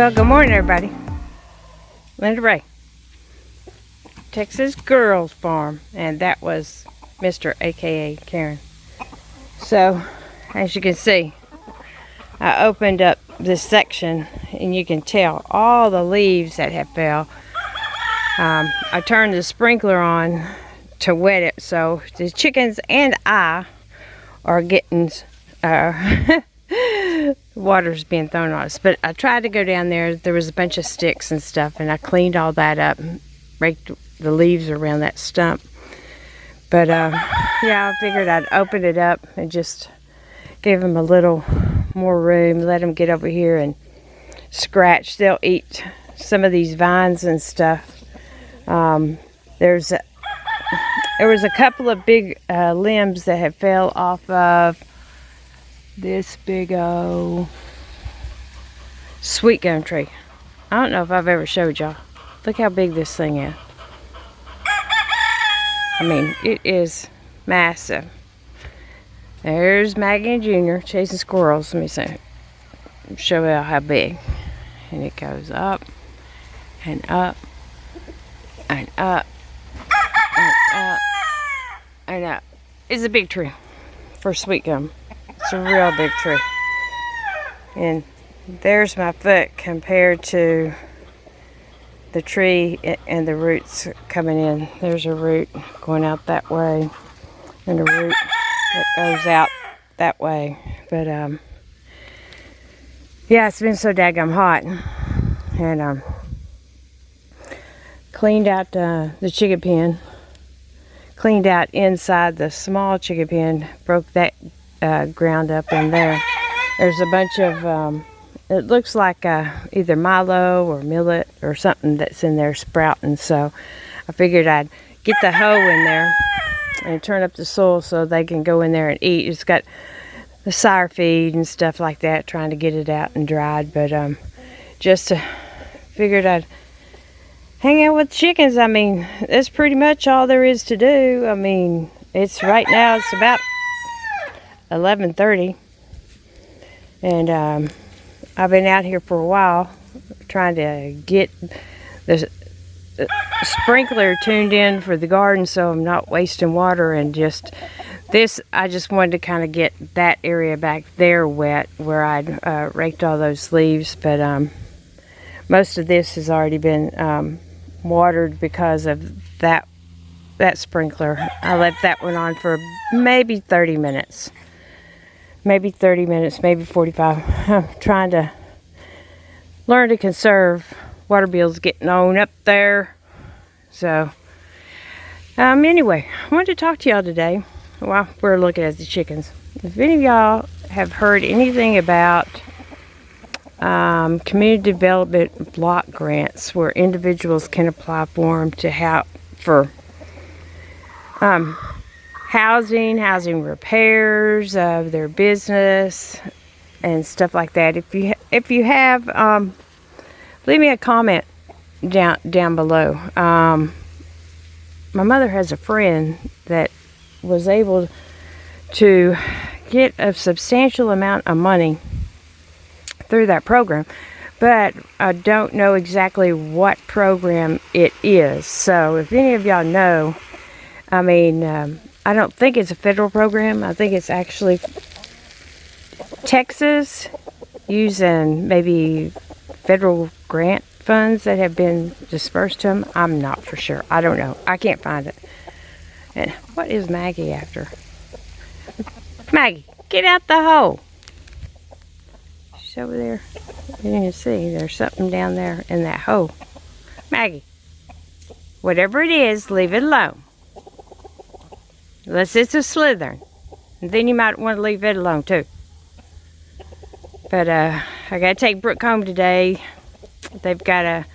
Well, good morning, everybody. Linda Ray, Texas Girls Farm, and that was Mr. AKA Karen. So, as you can see, I opened up this section, and you can tell all the leaves that have fell. I turned the sprinkler on to wet it, so the chickens and I are getting water's being thrown on us. But I tried to go down there. There was a bunch of sticks and stuff, and I cleaned all that up and raked the leaves around that stump. But yeah, I figured I'd open it up and just give them a little more room, let them get over here and scratch. They'll eat some of these vines and stuff. There was a couple of big limbs that had fell off of this big old sweet gum tree. I don't know if I've ever showed y'all. Look how big this thing is. I mean, it is massive. There's Maggie and Junior chasing squirrels. Let me show you how big. And it goes up and up and up and up and up. It's a big tree for sweet gum. It's a real big tree. And there's my foot compared to the tree and the roots coming in. There's a root going out that way and a root that goes out that way. But yeah, it's been so daggum hot. And cleaned out the chicken pen. Cleaned out inside the small chicken pen. Broke that ground up in there. There's a bunch of it looks like either Milo or millet or something that's in there sprouting. So I figured I'd get the hoe in there and turn up the soil so they can go in there and eat. It's got the sire feed and stuff like that, trying to get it out and dried. But just figured I'd hang out with chickens. I mean, that's pretty much all there is to do. I mean, it's right now, it's about 11:30, and I've been out here for a while trying to get the sprinkler tuned in for the garden so I'm not wasting water. And just this, I just wanted to kind of get that area back there wet where I'd raked all those leaves. But most of this has already been watered because of that sprinkler. I left that one on for maybe 30 minutes. Maybe 30 minutes, maybe 45. I'm trying to learn to conserve. Water bill's getting on up there. So, anyway, I wanted to talk to y'all today while we're looking at the chickens. If any of y'all have heard anything about community development block grants where individuals can apply for them to help for housing repairs of their business and stuff like that. If you have, leave me a comment down below. My mother has a friend that was able to get a substantial amount of money through that program, but I don't know exactly what program it is. So if any of y'all know, I mean, I don't think it's a federal program. I think it's actually Texas using maybe federal grant funds that have been dispersed to them. I'm not for sure. I don't know. I can't find it. And what is Maggie after? Maggie, get out the hole. She's over there. You can see there's something down there in that hole. Maggie, whatever it is, leave it alone. Unless it's a slithern. And then you might want to leave it alone too. But I got to take Brooke home today. They've got to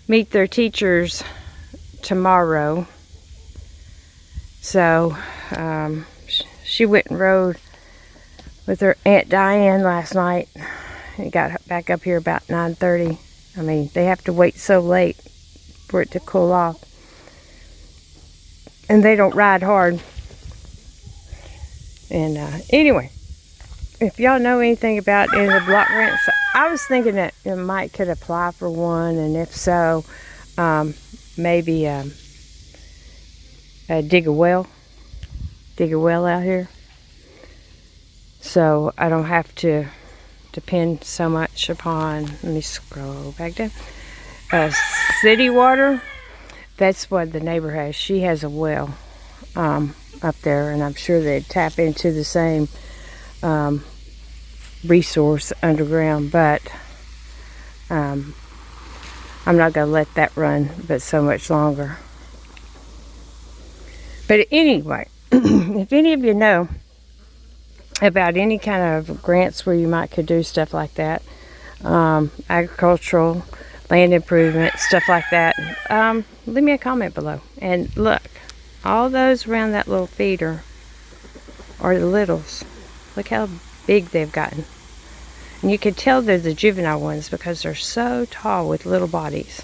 meet their teachers tomorrow. So she went and rode with her Aunt Diane last night. And got back up here about 9:30. I mean, they have to wait so late for it to cool off. And they don't ride hard. And anyway, if y'all know anything about any of the block grants, I was thinking that it might could apply for one, and if so, maybe dig a well out here, so I don't have to depend so much upon. Let me scroll back down. City water. That's what the neighbor has. She has a well up there, and I'm sure they'd tap into the same resource underground, but I'm not going to let that run but so much longer. But anyway, if any of you know about any kind of grants where you could do stuff like that, agricultural, land improvement, stuff like that, leave me a comment below. And look, all those around that little feeder are the littles. Look how big they've gotten. And you can tell they're the juvenile ones because they're so tall with little bodies.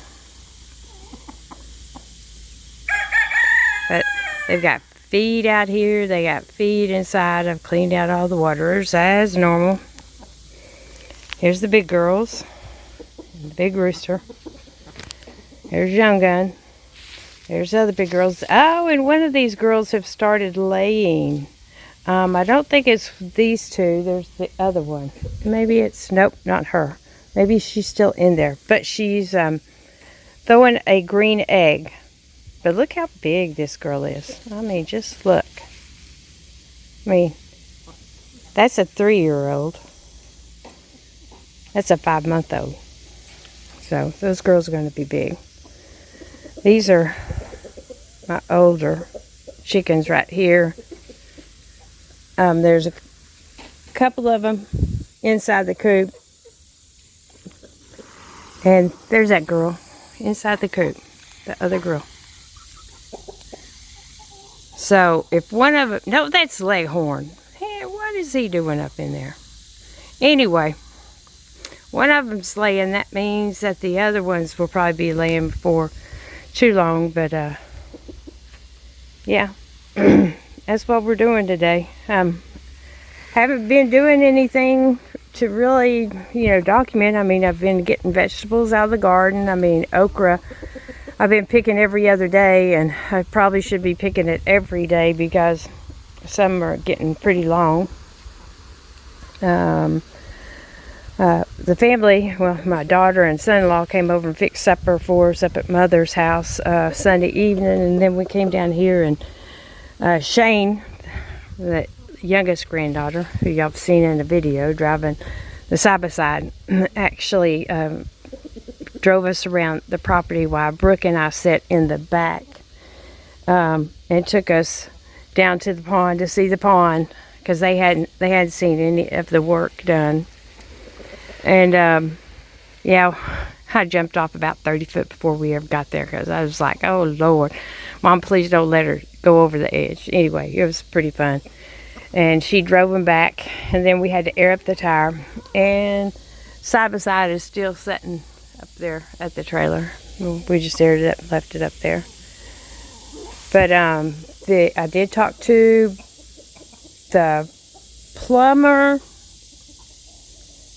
But they've got feed out here. They got feed inside. I've cleaned out all the waterers as normal. Here's the big girls. The big rooster. There's Young Gun. There's the other big girls. Oh, and one of these girls have started laying. I don't think it's these two. There's the other one. Maybe it's, nope, not her. Maybe she's still in there. But she's throwing a green egg. But look how big this girl is. I mean, just look. I mean, that's a 3-year-old. That's a 5-month-old. So those girls are going to be big. These are my older chickens right here. There's a couple of them inside the coop. And there's that girl inside the coop. The other girl. So if one of them, no, that's Leghorn. Hey, what is he doing up in there? Anyway, one of them's laying. That means that the other ones will probably be laying before too long. But yeah, that's what we're doing today. Haven't been doing anything to really, document. I mean, I've been getting vegetables out of the garden. I mean, okra, I've been picking every other day, and I probably should be picking it every day because some are getting pretty long. The family, well, my daughter and son-in-law came over and fixed supper for us up at Mother's house Sunday evening, and then we came down here, and Shane, the youngest granddaughter, who y'all have seen in the video, driving the side-by-side, actually drove us around the property while Brooke and I sat in the back, and took us down to the pond to see the pond because they hadn't seen any of the work done. And yeah, I jumped off about 30 foot before we ever got there because I was like, oh Lord, Mom, please don't let her go over the edge. Anyway, it was pretty fun. And she drove them back, and then we had to air up the tire, and side by side is still sitting up there at the trailer. We just aired it up, left it up there. But I did talk to the plumber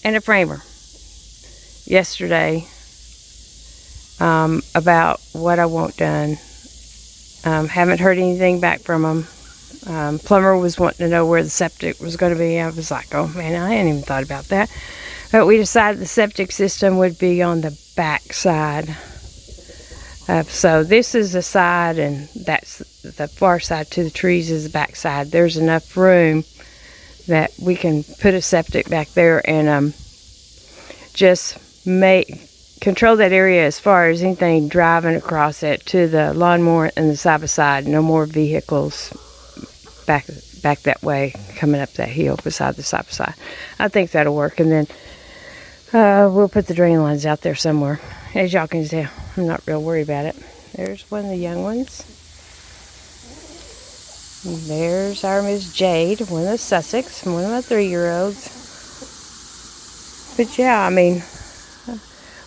and a framer yesterday about what I want done. Haven't heard anything back from them. Plumber was wanting to know where the septic was going to be. I was like, oh man, I hadn't even thought about that. But we decided the septic system would be on the back side. So this is the side, and that's the far side to the trees is the back side. There's enough room that we can put a septic back there and just control that area as far as anything driving across it to the lawnmower and the side by side. No more vehicles back that way coming up that hill beside the side by side. I think that'll work, and then we'll put the drain lines out there somewhere. As y'all can tell, I'm not real worried about it. There's one of the young ones. And there's our Miss Jade, one of the Sussex, one of my 3-year-olds. But yeah, I mean,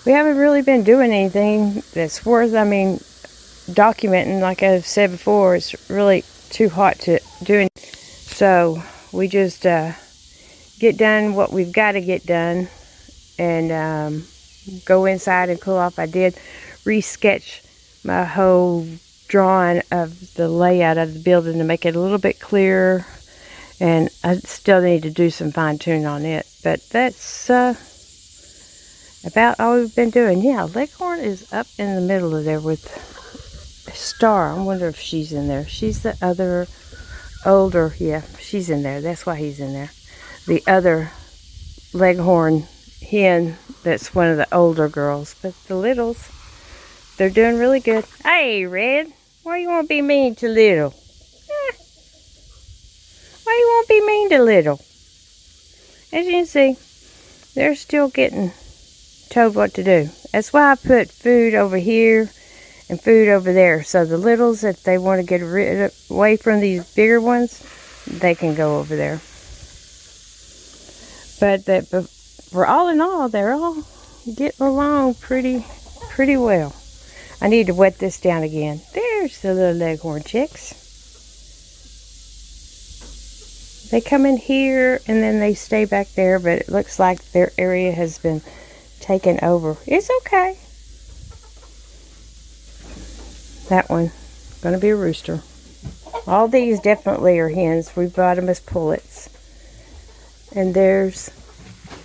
we haven't really been doing anything that's worth, documenting. Like I've said before, it's really too hot to do it. So we just get done what we've got to get done, and go inside and cool off. I did re-sketch my whole drawing of the layout of the building to make it a little bit clearer, and I still need to do some fine-tuning on it, but that's about all we've been doing. Yeah, Leghorn is up in the middle of there with Star. I wonder if she's in there. She's the other older, yeah, she's in there. That's why he's in there. The other Leghorn hen, that's one of the older girls. But the littles, they're doing really good. Hey, Red, why you want to be mean to Little? Why you want to be mean to Little? As you can see, they're still getting told what to do. That's why I put food over here and food over there. So the littles, if they want to get away from these bigger ones, they can go over there. But for all in all, they're all getting along pretty well. I need to wet this down again. There's the little Leghorn chicks. They come in here and then they stay back there, but it looks like their area has been taken over. It's okay. That one, gonna be a rooster. All these definitely are hens. We bought them as pullets. And there's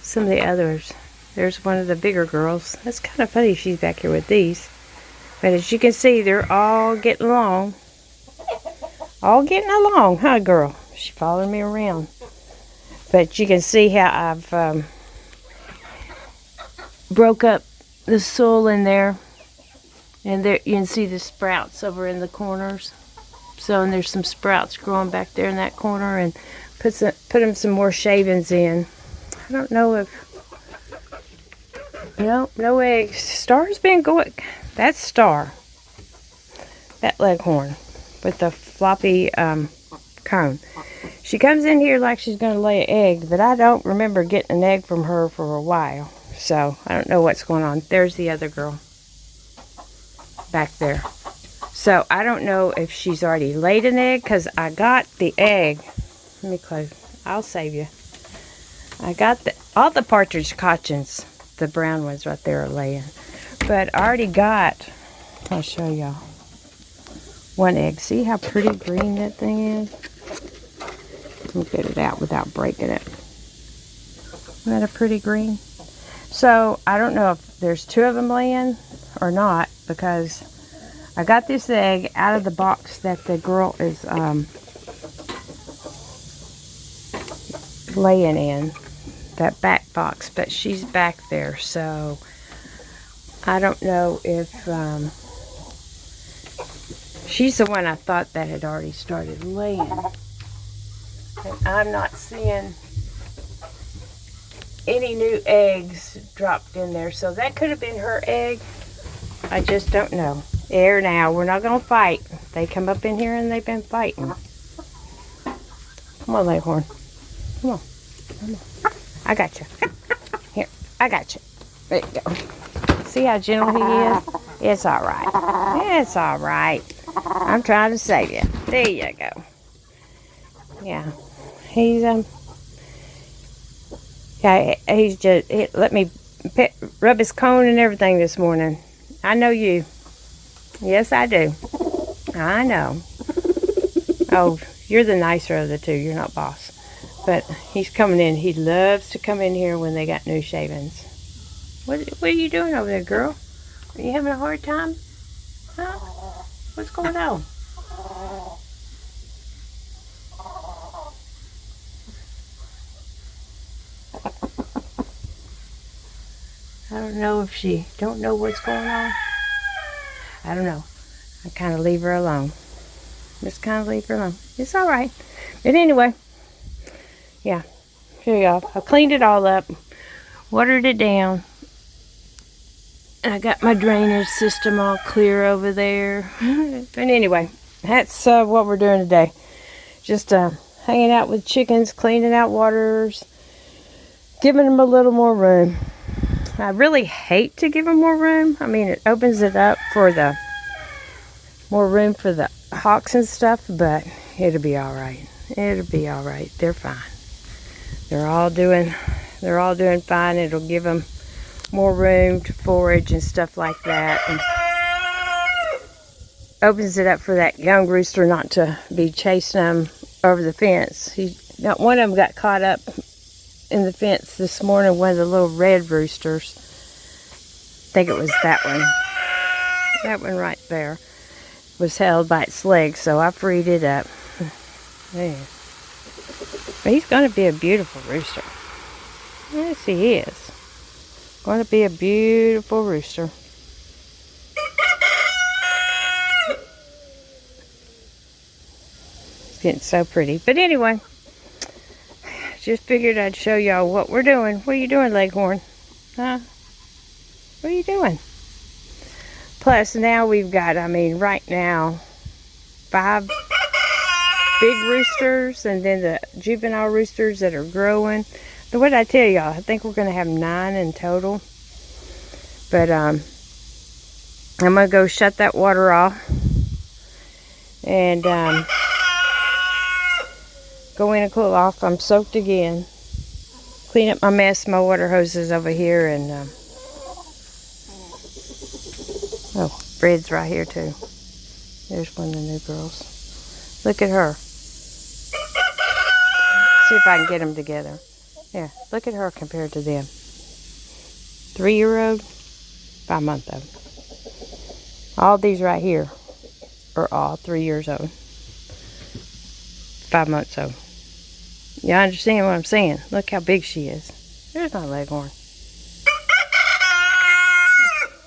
some of the others. There's one of the bigger girls. That's kind of funny she's back here with these. But as you can see, they're all getting along. All getting along, huh, girl? She's following me around. But you can see how I've broke up the soil in there. And there you can see the sprouts over in the corners. So, and there's some sprouts growing back there in that corner, and put them some more shavings in. I don't know if, no eggs. Star's been going. That's Star. That Leghorn with the floppy cone. She comes in here like she's going to lay an egg, but I don't remember getting an egg from her for a while. So, I don't know what's going on. There's the other girl back there. So, I don't know if she's already laid an egg, because I got the egg. Let me close. I'll save you. I got all the partridge cochins, the brown ones right there are laying. But I already got, I'll show y'all, one egg. See how pretty green that thing is? Let me get it out without breaking it. Isn't that a pretty green? So, I don't know if there's two of them laying or not, because I got this egg out of the box that the girl is laying in, that back box, but she's back there, so I don't know if she's the one I thought that had already started laying, and I'm not seeing any new eggs dropped in there, so that could have been her egg. I just don't know. Here now, we're not going to fight. They come up in here and they've been fighting. Come on, Leghorn. Come on. Come on. I got you. Here, I got you. There you go. See how gentle he is? It's all right. It's all right. I'm trying to save you. There you go. Yeah. He's just let me rub his cone and everything this morning. I know you. Yes, I do. I know. Oh, you're the nicer of the two. You're not boss. But he's coming in. He loves to come in here when they got new shavings. What are you doing over there, girl? Are you having a hard time? Huh? What's going on? I don't know if she don't know what's going on. I don't know. I kind of leave her alone. Just kind of leave her alone. It's all right. But anyway, yeah. Here you go. I cleaned it all up. Watered it down. And I got my drainage system all clear over there. But anyway, that's what we're doing today. Just hanging out with chickens, cleaning out waters, giving them a little more room. I really hate to give them more room. I mean, it opens it up for the more room for the hawks and stuff, but it'll be all right. It'll be all right. They're fine. They're all doing fine. It'll give them more room to forage and stuff like that. And opens it up for that young rooster not to be chasing them over the fence. One of them got caught up in the fence this morning, one of the little red roosters. I think it was that one. That one right there was held by its legs, so I freed it up. Yeah. But he's going to be a beautiful rooster. Yes, he is. Going to be a beautiful rooster. It's getting so pretty. But anyway, just figured I'd show y'all what we're doing. What are you doing, Leghorn? Huh? What are you doing? Plus, now we've got, right now, 5 big roosters, and then the juvenile roosters that are growing. So what did I tell y'all? I think we're going to have 9 in total. But I'm going to go shut that water off. And go in and cool off. I'm soaked again. Clean up my mess. My water hoses over here. And oh, Fred's right here too. There's one of the new girls. Look at her. See if I can get them together. Yeah, look at her compared to them. 3-year-old, 5-month-old. All these right here are all 3 years old. 5 months old. You understand what I'm saying? Look how big she is. There's my Leghorn.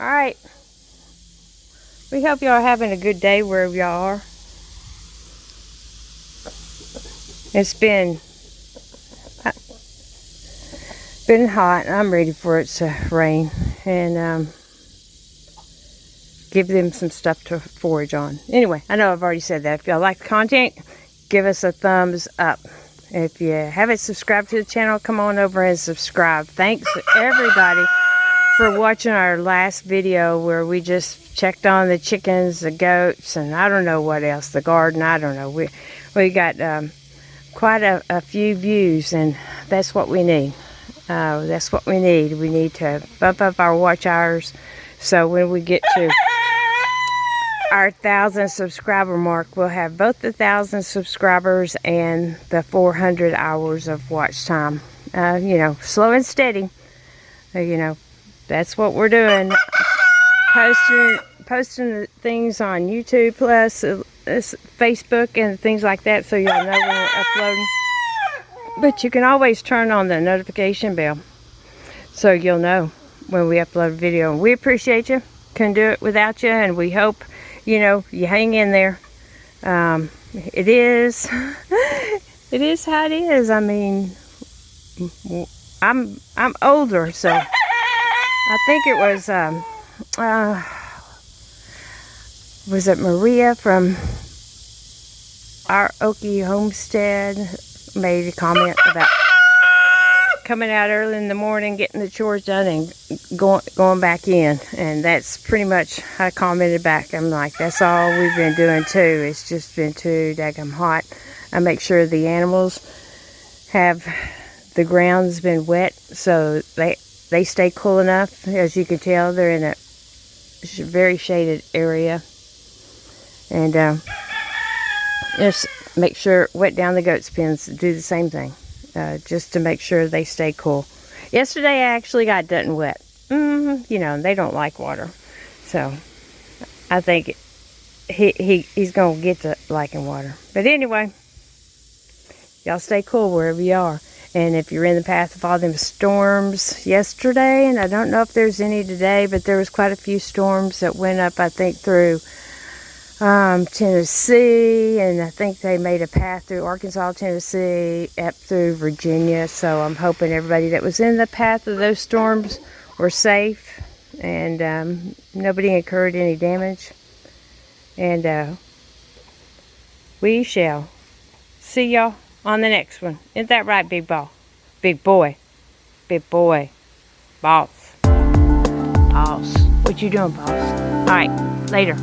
Alright. We hope y'all are having a good day wherever y'all are. It's been hot, and I'm ready for it to rain. And give them some stuff to forage on. Anyway, I know I've already said that. If y'all like the content, give us a thumbs up. If you haven't subscribed to the channel, come on over and subscribe. Thanks to everybody for watching our last video where we just checked on the chickens, the goats, and I don't know what else, the garden, I don't know. We got quite a few views, and that's what we need. That's what we need. We need to bump up our watch hours, so when we get to our 1,000 subscriber mark, we'll have both the 1,000 subscribers and the 400 hours of watch time. Slow and steady. That's what we're doing. Posting things on YouTube plus Facebook and things like that, so y'all know when we're uploading. But you can always turn on the notification bell so you'll know when we upload a video. We appreciate you. Couldn't do it without you, and we hope you hang in there. It is how it is. I'm older, so I think it was it Maria from our Homestead made a comment about coming out early in the morning, getting the chores done, and going back in. And that's pretty much, I commented back. I'm like, that's all we've been doing too. It's just been too daggum hot. I make sure the animals have, the ground's been wet, so they stay cool enough. As you can tell, they're in a very shaded area. And just make sure, wet down the goat's pens, do the same thing. Just to make sure they stay cool. Yesterday I actually got Dutton wet. They don't like water. So I think he's going to get to liking water. But anyway, y'all stay cool wherever you are. And if you're in the path of all them storms yesterday, and I don't know if there's any today, but there was quite a few storms that went up, I think, through Tennessee, and I think they made a path through Arkansas, Tennessee, up through Virginia. So I'm hoping everybody that was in the path of those storms were safe, and nobody incurred any damage. And we shall see y'all on the next one. Isn't that right, big boy? Big boy. Big boy. Boss. Boss. What you doing, boss? All right, later.